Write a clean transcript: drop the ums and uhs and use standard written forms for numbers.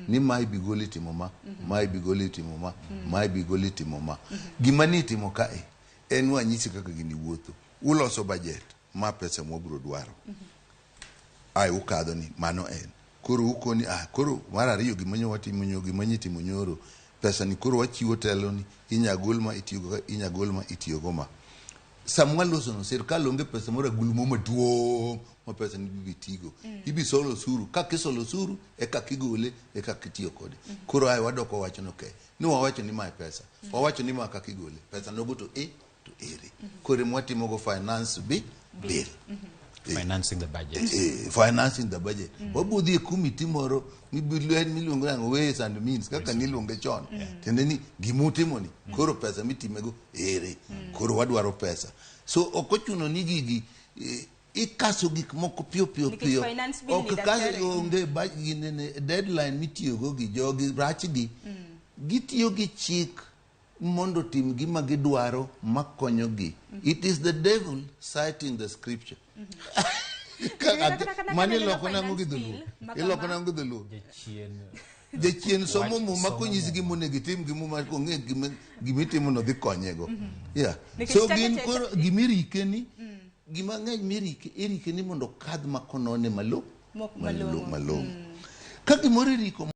ni mai bigoli timo ma, mai bigoli timo ma, mai bigoli timo ma. Gima ni timo kae en wanyisi kaka gini wuotho. Uloso budget ma pesa mwabro dwaro. Ai ukadho ni mano en. Koro ukoni koro mar ariyo gimanyo watimo nyo gimanyi timo nyoro. Pesa ni koro wachiwo telo ni inyagol ma itiyogo ma. Samwa loso no sirkal onge pesa moro agulu mo maduong' ma pesa ni bibitigo. Ibi solo osuru, ka kisolo osuru eka kigole eka kitiyo kode. Koro ai wadoko wacho no ke. Ni wawacho ni mai pesa. Wawacho ni ma ka kigole. Pesa no go to ere. Kore mwatimo go finance bill. Financing the budget. Financing the budget. Wabudhi committee moro miluongo nango ways and means kaka niluonge chon. Tende ni gimutimo ni koro pesa mitimego ere. Koro wadwaro pesa. So okochuno ni gigi ikaso gik moko pio. Ok kaso onge deadline mitiyogo gi jogi rachgi. Gitiyo gi chik mondo tim gima gidwaro makonyogi. It is the devil citing the scripture. Mani loko nango gidhulu. Iloko nango gidhulu. Jachien somo mu makonyisi gimo negitim gimo makonge gimitimo no dhi konyego. Yeah. So gin koro gimirike ni gima ng'eny mirike ni mondo kadh makonone malo. Ka gimoro iriko